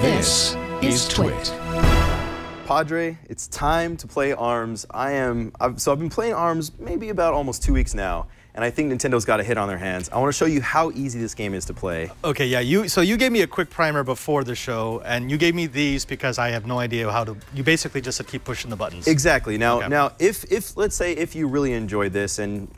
This is TWiT. Padre, it's time to play ARMS. So I've been playing ARMS maybe about almost 2 weeks now, and I think Nintendo's got a hit on their hands. I want to show you how easy this game is to play. Okay, yeah, so you gave me a quick primer before the show, and you gave me these because I have no idea how to. You basically just said keep pushing the buttons. Exactly. Now, okay. if let's say if you really enjoyed this and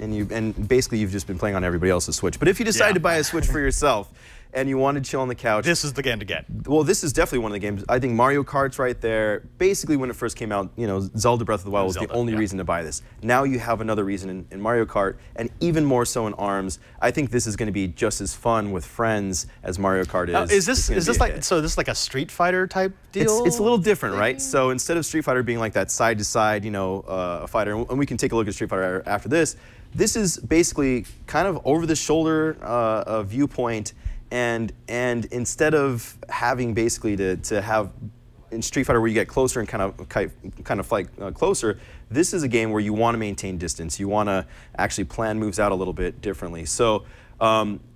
basically you've just been playing on everybody else's Switch, but if you decide to buy a Switch for yourself and you want to chill on the couch, this is the game to get. Well, this is definitely one of the games. I think Mario Kart's right there. Basically, when it first came out, you know, Zelda Breath of the Wild was the only reason to buy this. Now you have another reason in Mario Kart, and even more so in ARMS. I think this is going to be just as fun with friends as Mario Kart is. Is this like a Street Fighter type deal? It's a little different, right? So instead of Street Fighter being like that side to side, you know, fighter, and we can take a look at Street Fighter after this. This is basically kind of over the shoulder viewpoint. And instead of having basically to have in Street Fighter where you get closer and kind of fight closer, this is a game where you want to maintain distance. You want to actually plan moves out a little bit differently. So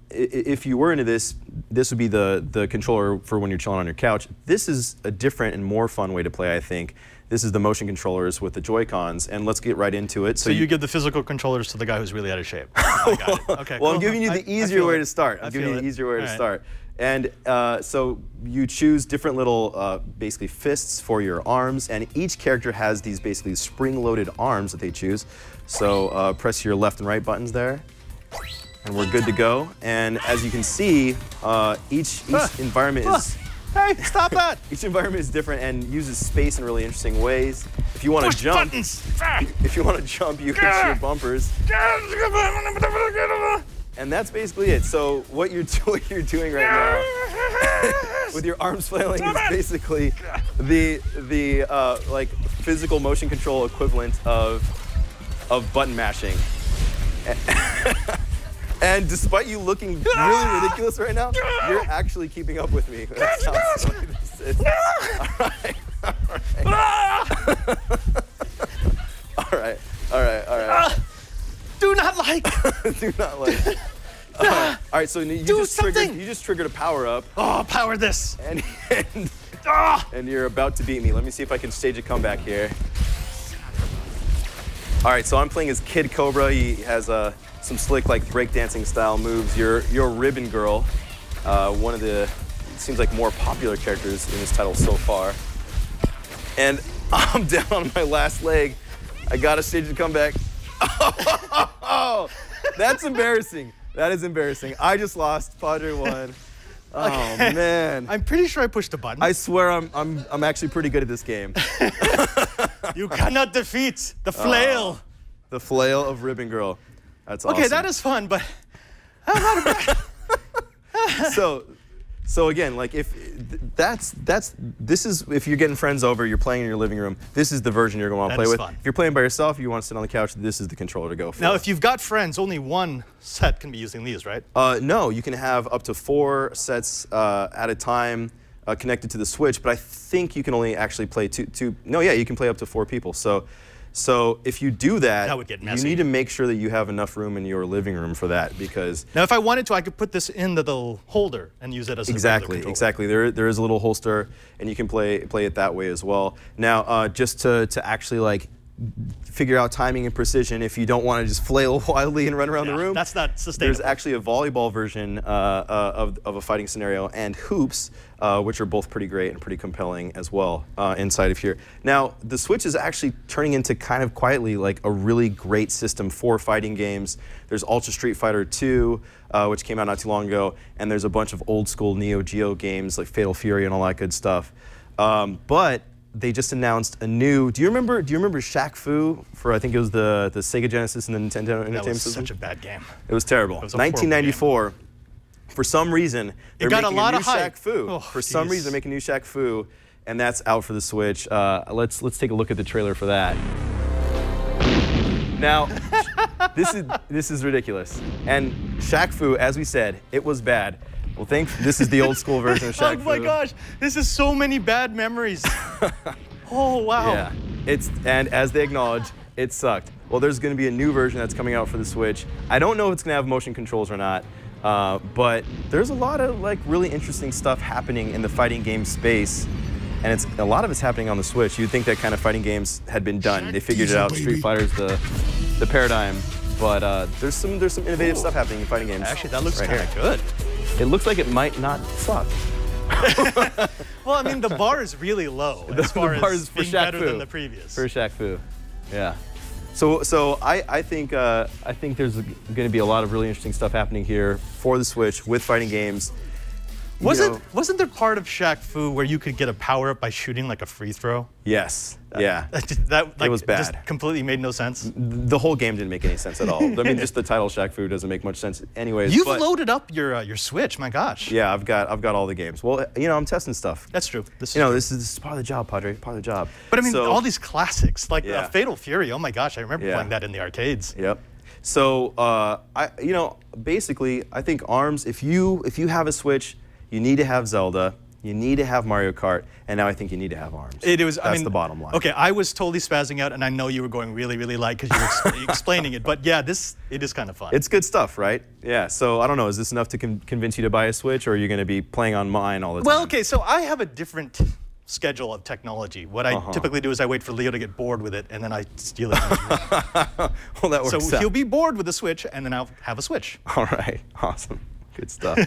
if you were into this, this would be the controller for when you're chilling on your couch. This is a different and more fun way to play, I think. This is the motion controllers with the Joy-Cons, and let's get right into it. So you give the physical controllers to the guy who's really out of shape. I got it. Okay, well, cool. I'm giving you the easier way to start. I'm giving you the easier way to start. And so you choose different little, basically, fists for your arms, and each character has these basically spring-loaded arms that they choose. So press your left and right buttons there, and we're good to go. And as you can see, each environment is... Hey, stop that! Each environment is different and uses space in really interesting ways. If you want to jump, you hit your bumpers. And that's basically it. So what you're doing right now with your arms flailing is basically the like physical motion control equivalent of button mashing. And despite you looking really ridiculous right now, you're actually keeping up with me. That's how funny this is. All right. Do not like. Do not like. All right, so you just triggered a power up. Oh, power this. And you're about to beat me. Let me see if I can stage a comeback here. All right, so I'm playing as Kid Cobra. He has some slick, like, breakdancing style moves. You're Ribbon Girl, one of the, it seems like, more popular characters in this title so far. And I'm down on my last leg. I got to stage the comeback. Oh, that's embarrassing. That is embarrassing. I just lost. Padre won. Oh, okay. Man. I'm pretty sure I pushed a button. I swear I'm actually pretty good at this game. You cannot defeat the flail. The flail of Ribbon Girl. That's awesome. Okay, that is fun, but I'm not a bad. So again, like if this is if you're getting friends over, you're playing in your living room. This is the version you're going to want to play with. Fun. If you're playing by yourself, you want to sit on the couch. This is the controller to go for. Now, if you've got friends, only one set can be using these, right? No, you can have up to 4 sets at a time connected to the Switch. But I think you can only actually play two. No, yeah, you can play up to 4 people. So if you do that, would get messy. You need to make sure that you have enough room in your living room for that, because now if I wanted to, I could put this in the little holder and use it as a exactly. There is a little holster, and you can play it that way as well. Now, just to actually like figure out timing and precision, if you don't want to just flail wildly and run around the room, that's not sustainable. There's actually a volleyball version of a fighting scenario, and hoops, which are both pretty great and pretty compelling as well inside of here. Now, the Switch is actually turning into kind of quietly like a really great system for fighting games. There's Ultra Street Fighter 2, which came out not too long ago, and there's a bunch of old school Neo Geo games like Fatal Fury and all that good stuff. But they just announced a new. Do you remember Shaq Fu for, I think it was the Sega Genesis and the Nintendo Entertainment System? That was such a bad game. It was terrible. It was 1994. For some reason, they're making a new Shaq Fu. For some reason, they're making a new Shaq Fu, and that's out for the Switch. Let's take a look at the trailer for that. Now, this is ridiculous. And Shaq Fu, as we said, it was bad. Well, this is the old school version of Shaq Fu. Oh my gosh, this is so many bad memories. Oh wow. Yeah, and as they acknowledge, it sucked. Well, there's going to be a new version that's coming out for the Switch. I don't know if it's going to have motion controls or not. But there's a lot of like really interesting stuff happening in the fighting game space, and a lot of it's happening on the Switch. You'd think that kind of fighting games had been done. They figured it out. Street Fighter's the paradigm, but there's some innovative stuff happening in fighting games. Actually, that looks kind of good. It looks like it might not suck. Well, I mean, the bar is really low as far as being better than the previous. For Shaq Fu, yeah. So I think there's going to be a lot of really interesting stuff happening here for the Switch with fighting games. Wasn't there part of Shaq Fu where you could get a power up by shooting like a free throw? Yes. Yeah. That it was bad. Just completely made no sense. The whole game didn't make any sense at all. I mean, just the title Shaq Fu doesn't make much sense, anyways. You've loaded up your Switch. My gosh. Yeah, I've got all the games. Well, I'm testing stuff. That's true. This is part of the job, Padre. Part of the job. But I mean, all these classics like Yeah. Fatal Fury. Oh my gosh, I remember playing that in the arcades. Yep. So basically, I think ARMS. If you have a Switch, you need to have Zelda, you need to have Mario Kart, and now I think you need to have ARMS. That's the bottom line. Okay, I was totally spazzing out, and I know you were going really, really light because you were explaining it. But yeah, it is kind of fun. It's good stuff, right? Yeah. So I don't know, is this enough to convince you to buy a Switch, or are you going to be playing on mine all the time? Well, okay, so I have a different schedule of technology. What I typically do is I wait for Leo to get bored with it, and then I steal it. Well, that works out. So he'll be bored with the Switch, and then I'll have a Switch. All right. Awesome. Good stuff.